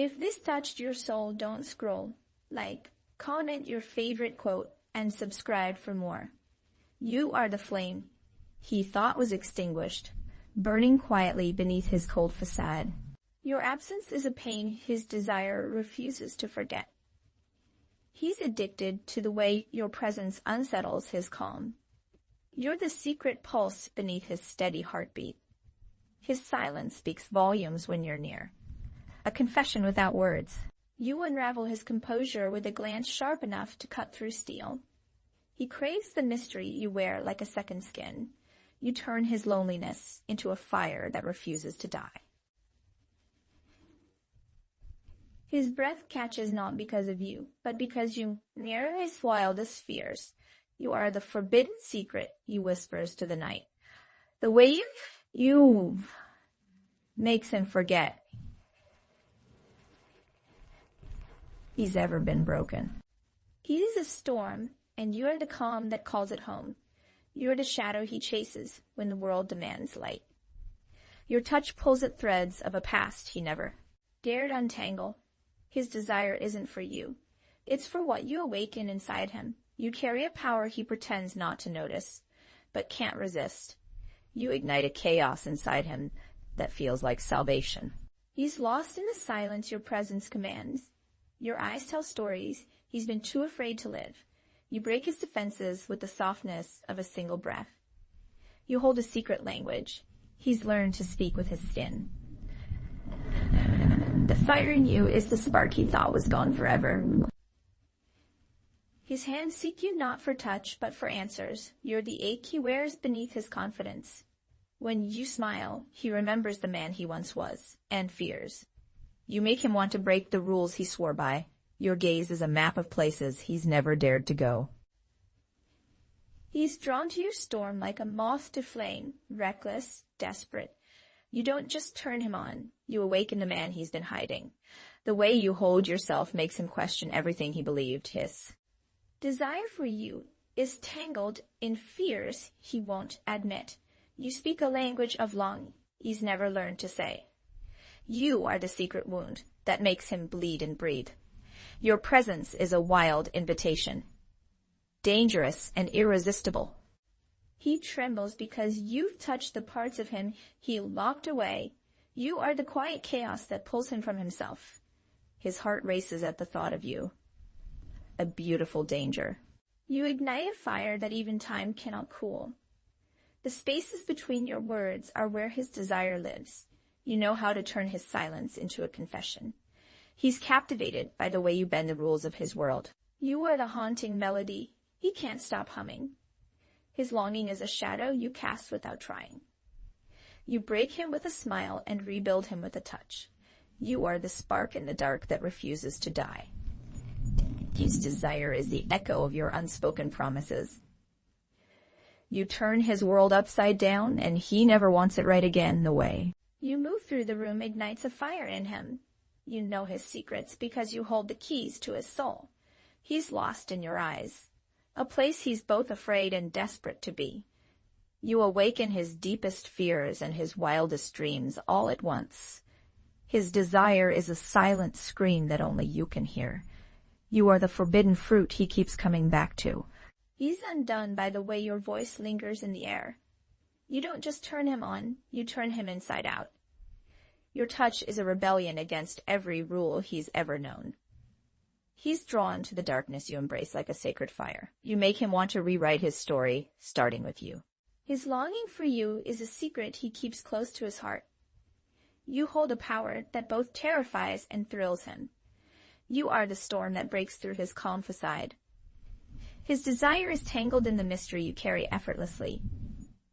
If this touched your soul, don't scroll. Like, comment your favorite quote, and subscribe for more. You are the flame he thought was extinguished, burning quietly beneath his cold facade. Your absence is a pain his desire refuses to forget. He's addicted to the way your presence unsettles his calm. You're the secret pulse beneath his steady heartbeat. His silence speaks volumes when you're near. A confession without words. You unravel his composure with a glance sharp enough to cut through steel. He craves the mystery you wear like a second skin. You turn his loneliness into a fire that refuses to die. His breath catches not because of you, but because you mirror his wildest fears. You are the forbidden secret he whispers to the night. The way you makes him forget he's ever been broken. He is a storm, and you are the calm that calls it home. You are the shadow he chases when the world demands light. Your touch pulls at threads of a past he never dared untangle. His desire isn't for you. It's for what you awaken inside him. You carry a power he pretends not to notice, but can't resist. You ignite a chaos inside him that feels like salvation. He's lost in the silence your presence commands. Your eyes tell stories he's been too afraid to live. You break his defenses with the softness of a single breath. You hold a secret language he's learned to speak with his skin. The fire in you is the spark he thought was gone forever. His hands seek you not for touch, but for answers. You're the ache he wears beneath his confidence. When you smile, he remembers the man he once was, and fears. You make him want to break the rules he swore by. Your gaze is a map of places he's never dared to go. He's drawn to your storm like a moth to flame, reckless, desperate. You don't just turn him on, you awaken the man he's been hiding. The way you hold yourself makes him question everything he believed. His desire for you is tangled in fears he won't admit. You speak a language of longing he's never learned to say. You are the secret wound that makes him bleed and breathe. Your presence is a wild invitation, dangerous and irresistible. He trembles because you've touched the parts of him he locked away. You are the quiet chaos that pulls him from himself. His heart races at the thought of you. A beautiful danger. You ignite a fire that even time cannot cool. The spaces between your words are where his desire lives. You know how to turn his silence into a confession. He's captivated by the way you bend the rules of his world. You are the haunting melody he can't stop humming. His longing is a shadow you cast without trying. You break him with a smile and rebuild him with a touch. You are the spark in the dark that refuses to die. His desire is the echo of your unspoken promises. You turn his world upside down, and he never wants it right again the way. You move through the room ignites a fire in him. You know his secrets because you hold the keys to his soul. He's lost in your eyes, a place he's both afraid and desperate to be. You awaken his deepest fears and his wildest dreams all at once. His desire is a silent scream that only you can hear. You are the forbidden fruit he keeps coming back to. He's undone by the way your voice lingers in the air. You don't just turn him on, you turn him inside out. Your touch is a rebellion against every rule he's ever known. He's drawn to the darkness you embrace like a sacred fire. You make him want to rewrite his story, starting with you. His longing for you is a secret he keeps close to his heart. You hold a power that both terrifies and thrills him. You are the storm that breaks through his calm facade. His desire is tangled in the mystery you carry effortlessly.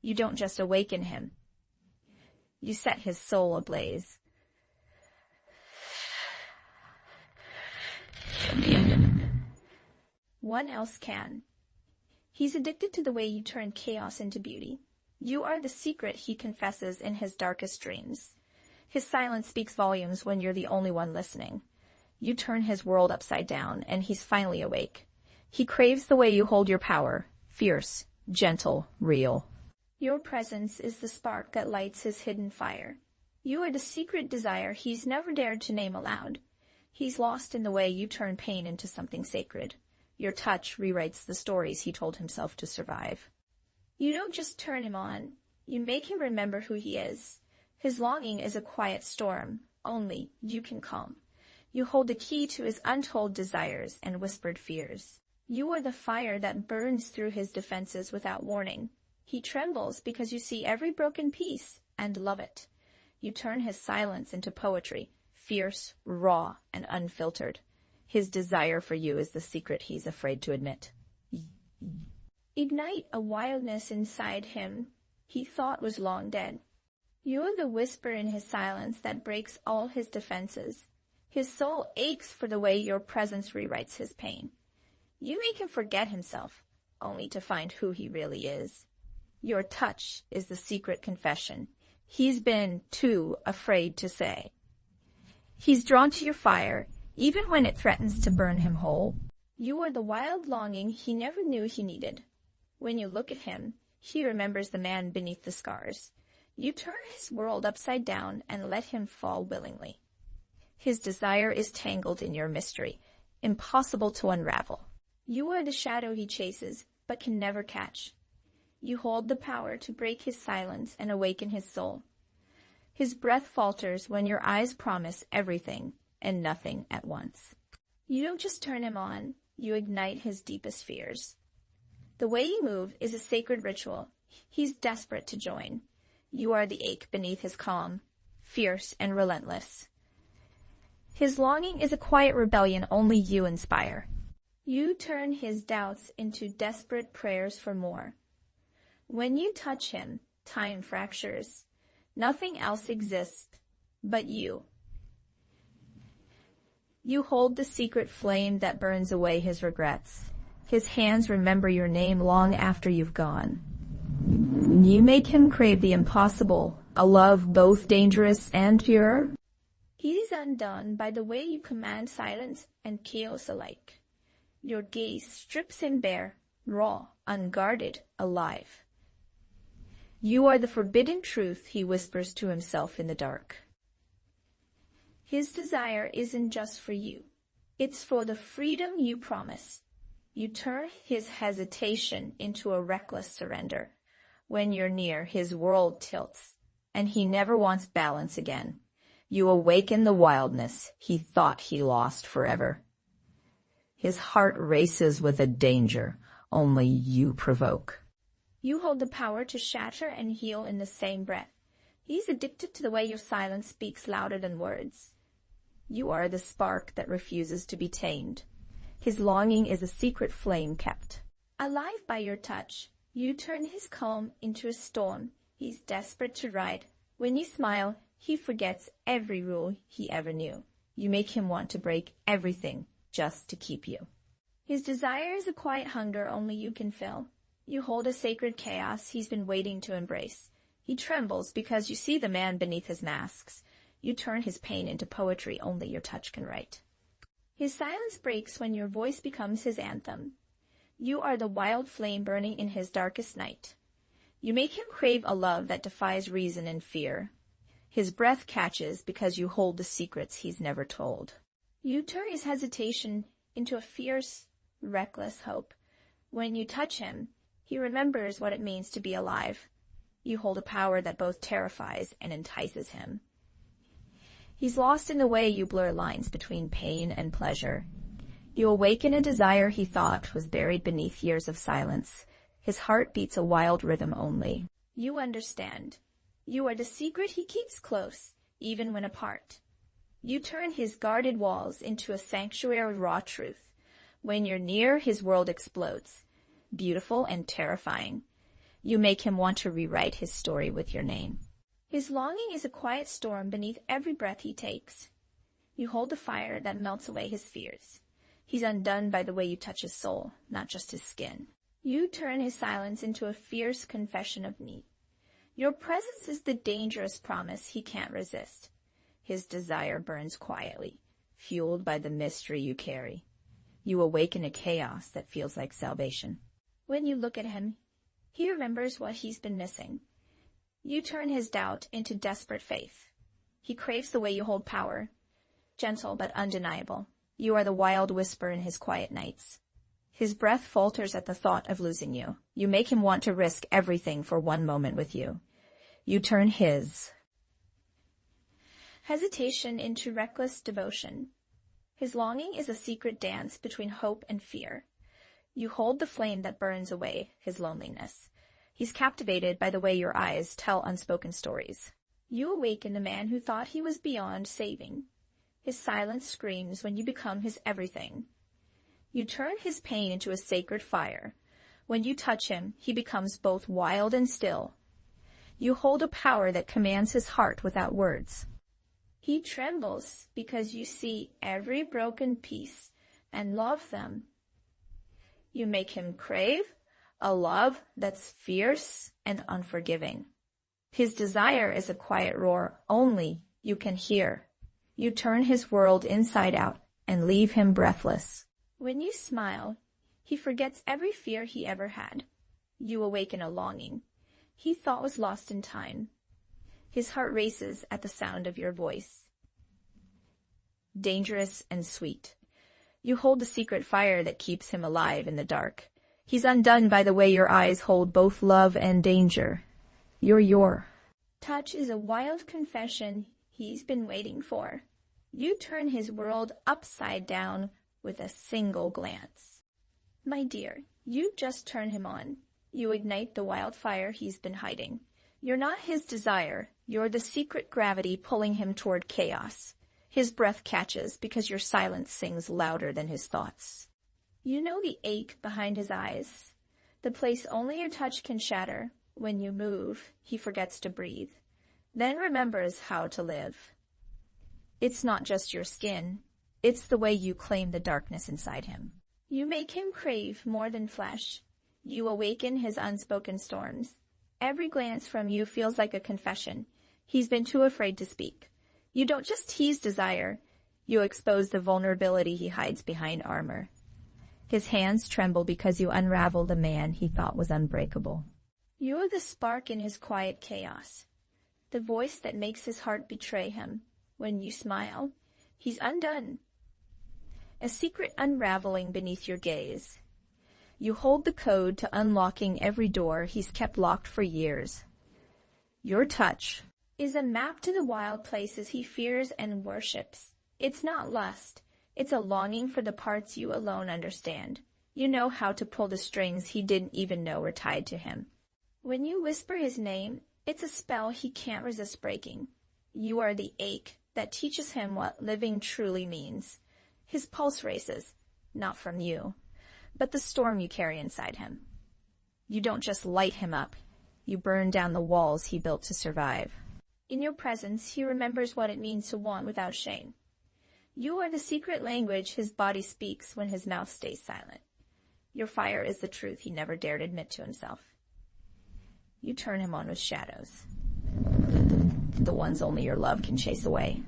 You don't just awaken him. You set his soul ablaze. One else can. He's addicted to the way you turn chaos into beauty. You are the secret he confesses in his darkest dreams. His silence speaks volumes when you're the only one listening. You turn his world upside down, and he's finally awake. He craves the way you hold your power, fierce, gentle, real. Your presence is the spark that lights his hidden fire. You are the secret desire he's never dared to name aloud. He's lost in the way you turn pain into something sacred. Your touch rewrites the stories he told himself to survive. You don't just turn him on, you make him remember who he is. His longing is a quiet storm, only you can calm. You hold the key to his untold desires and whispered fears. You are the fire that burns through his defenses without warning. He trembles because you see every broken piece and love it. You turn his silence into poetry, fierce, raw, and unfiltered. His desire for you is the secret he's afraid to admit. Ignite a wildness inside him he thought was long dead. You are the whisper in his silence that breaks all his defenses. His soul aches for the way your presence rewrites his pain. You make him forget himself, only to find who he really is. Your touch is the secret confession he's been too afraid to say. He's drawn to your fire, even when it threatens to burn him whole. You are the wild longing he never knew he needed. When you look at him, he remembers the man beneath the scars. You turn his world upside down and let him fall willingly. His desire is tangled in your mystery, impossible to unravel. You are the shadow he chases, but can never catch. You hold the power to break his silence and awaken his soul. His breath falters when your eyes promise everything and nothing at once. You don't just turn him on, you ignite his deepest fears. The way you move is a sacred ritual. He's desperate to join. You are the ache beneath his calm, fierce and relentless. His longing is a quiet rebellion only you inspire. You turn his doubts into desperate prayers for more. When you touch him, time fractures. Nothing else exists but you. You hold the secret flame that burns away his regrets. His hands remember your name long after you've gone. You make him crave the impossible, a love both dangerous and pure. He's undone by the way you command silence and chaos alike. Your gaze strips him bare, raw, unguarded, alive. You are the forbidden truth he whispers to himself in the dark. His desire isn't just for you. It's for the freedom you promise. You turn his hesitation into a reckless surrender. When you're near, his world tilts, and he never wants balance again. You awaken the wildness he thought he lost forever. His heart races with a danger only you provoke. You hold the power to shatter and heal in the same breath. He's addicted to the way your silence speaks louder than words. You are the spark that refuses to be tamed. His longing is a secret flame kept alive by your touch. You turn his calm into a storm he's desperate to ride. When you smile, he forgets every rule he ever knew. You make him want to break everything just to keep you. His desire is a quiet hunger only you can fill. You hold a sacred chaos he's been waiting to embrace. He trembles because you see the man beneath his masks. You turn his pain into poetry only your touch can write. His silence breaks when your voice becomes his anthem. You are the wild flame burning in his darkest night. You make him crave a love that defies reason and fear. His breath catches because you hold the secrets he's never told. You turn his hesitation into a fierce, reckless hope. When you touch him, he remembers what it means to be alive. You hold a power that both terrifies and entices him. He's lost in the way you blur lines between pain and pleasure. You awaken a desire he thought was buried beneath years of silence. His heart beats a wild rhythm only. You understand. You are the secret he keeps close, even when apart. You turn his guarded walls into a sanctuary of raw truth. When you're near, his world explodes, beautiful and terrifying. You make him want to rewrite his story with your name. His longing is a quiet storm beneath every breath he takes. You hold the fire that melts away his fears. He's undone by the way you touch his soul, not just his skin. You turn his silence into a fierce confession of need. Your presence is the dangerous promise he can't resist. His desire burns quietly, fueled by the mystery you carry. You awaken a chaos that feels like salvation. When you look at him, he remembers what he's been missing. You turn his doubt into desperate faith. He craves the way you hold power, gentle but undeniable. You are the wild whisper in his quiet nights. His breath falters at the thought of losing you. You make him want to risk everything for one moment with you. You turn his hesitation into reckless devotion. His longing is a secret dance between hope and fear. You hold the flame that burns away his loneliness. He's captivated by the way your eyes tell unspoken stories. You awaken the man who thought he was beyond saving. His silence screams when you become his everything. You turn his pain into a sacred fire. When you touch him, he becomes both wild and still. You hold a power that commands his heart without words. He trembles because you see every broken piece and love them. You make him crave a love that's fierce and unforgiving. His desire is a quiet roar only you can hear. You turn his world inside out and leave him breathless. When you smile, he forgets every fear he ever had. You awaken a longing he thought was lost in time. His heart races at the sound of your voice. Dangerous and sweet. You hold the secret fire that keeps him alive in the dark. He's undone by the way your eyes hold both love and danger. Your touch is a wild confession he's been waiting for. You turn his world upside down with a single glance. My dear, you just turn him on. You ignite the wildfire he's been hiding. You're not his desire. You're the secret gravity pulling him toward chaos. His breath catches because your silence sings louder than his thoughts. You know the ache behind his eyes, the place only your touch can shatter. When you move, he forgets to breathe, then remembers how to live. It's not just your skin. It's the way you claim the darkness inside him. You make him crave more than flesh. You awaken his unspoken storms. Every glance from you feels like a confession. He's been too afraid to speak. You don't just tease desire. You expose the vulnerability he hides behind armor. His hands tremble because you unravel the man he thought was unbreakable. You are the spark in his quiet chaos, the voice that makes his heart betray him. When you smile, he's undone. A secret unraveling beneath your gaze. You hold the code to unlocking every door he's kept locked for years. Your touch is a map to the wild places he fears and worships. It's not lust. It's a longing for the parts you alone understand. You know how to pull the strings he didn't even know were tied to him. When you whisper his name, it's a spell he can't resist breaking. You are the ache that teaches him what living truly means. His pulse races, not from you, but the storm you carry inside him. You don't just light him up. You burn down the walls he built to survive. In your presence, he remembers what it means to want without shame. You are the secret language his body speaks when his mouth stays silent. Your fire is the truth he never dared admit to himself. You turn him on with shadows, the ones only your love can chase away.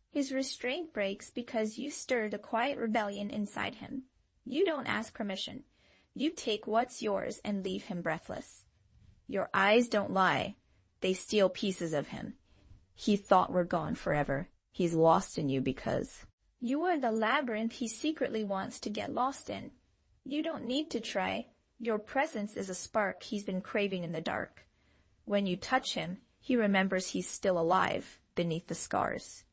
His restraint breaks because you stir the quiet rebellion inside him. You don't ask permission. You take what's yours and leave him breathless. Your eyes don't lie. They steal pieces of him. He thought were gone forever. He's lost in you because you are the labyrinth he secretly wants to get lost in. You don't need to try. Your presence is a spark he's been craving in the dark. When you touch him, he remembers he's still alive beneath the scars.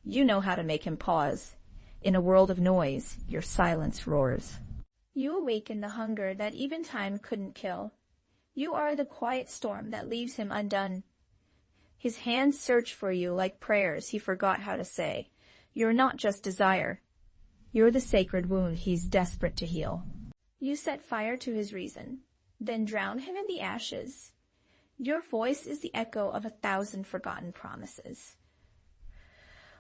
You know how to make him pause. In a world of noise, your silence roars. You awaken the hunger that even time couldn't kill. You are the quiet storm that leaves him undone. His hands search for you like prayers he forgot how to say. You're not just desire. You're the sacred wound he's desperate to heal. You set fire to his reason, then drown him in the ashes. Your voice is the echo of 1,000 forgotten promises.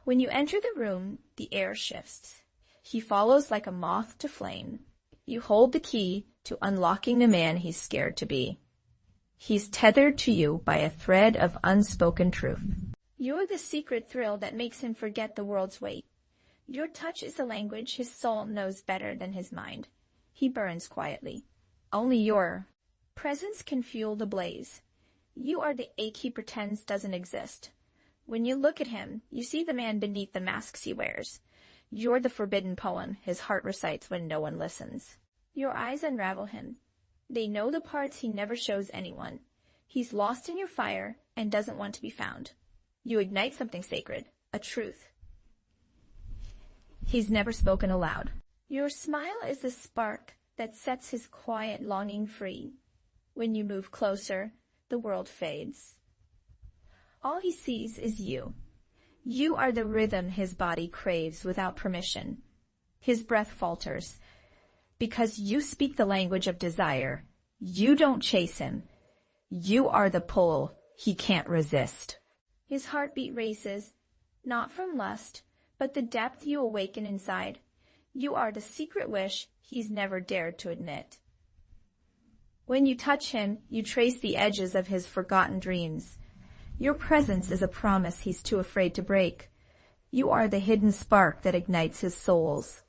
When you enter the room, the air shifts. He follows like a moth to flame. You hold the key to unlocking the man he's scared to be. He's tethered to you by a thread of unspoken truth. You're the secret thrill that makes him forget the world's weight. Your touch is the language his soul knows better than his mind. He burns quietly. Only your presence can fuel the blaze. You are the ache he pretends doesn't exist. When you look at him, you see the man beneath the masks he wears. You're the forbidden poem his heart recites when no one listens. Your eyes unravel him. They know the parts he never shows anyone. He's lost in your fire and doesn't want to be found. You ignite something sacred, a truth he's never spoken aloud. Your smile is the spark that sets his quiet longing free. When you move closer, the world fades. All he sees is you. You are the rhythm his body craves without permission. His breath falters. Because you speak the language of desire, you don't chase him. You are the pull he can't resist. His heartbeat races, not from lust, but the depth you awaken inside. You are the secret wish he's never dared to admit. When you touch him, you trace the edges of his forgotten dreams. Your presence is a promise he's too afraid to break. You are the hidden spark that ignites his soul's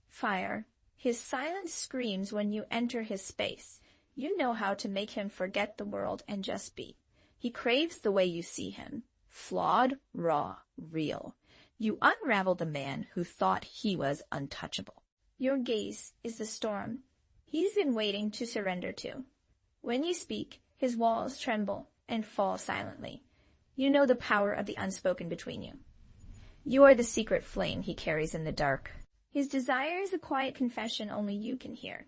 fire. His silence screams when you enter his space. You know how to make him forget the world and just be. He craves the way you see him. Flawed, raw, real. You unravel the man who thought he was untouchable. Your gaze is the storm he's been waiting to surrender to. When you speak, his walls tremble and fall silently. You know the power of the unspoken between you. You are the secret flame he carries in the dark. His desire is a quiet confession only you can hear.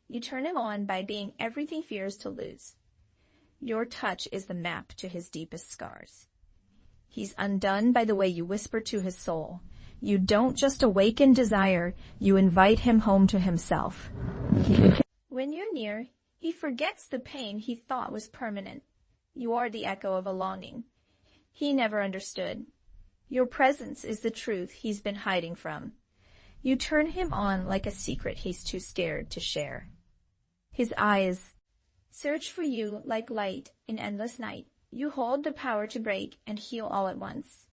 You turn him on by being everything he fears to lose. Your touch is the map to his deepest scars. He's undone by the way you whisper to his soul. You don't just awaken desire, you invite him home to himself. When you're near, he forgets the pain he thought was permanent. You are the echo of a longing he never understood. Your presence is the truth he's been hiding from. You turn him on like a secret he's too scared to share. His eyes search for you like light in endless night. You hold the power to break and heal all at once.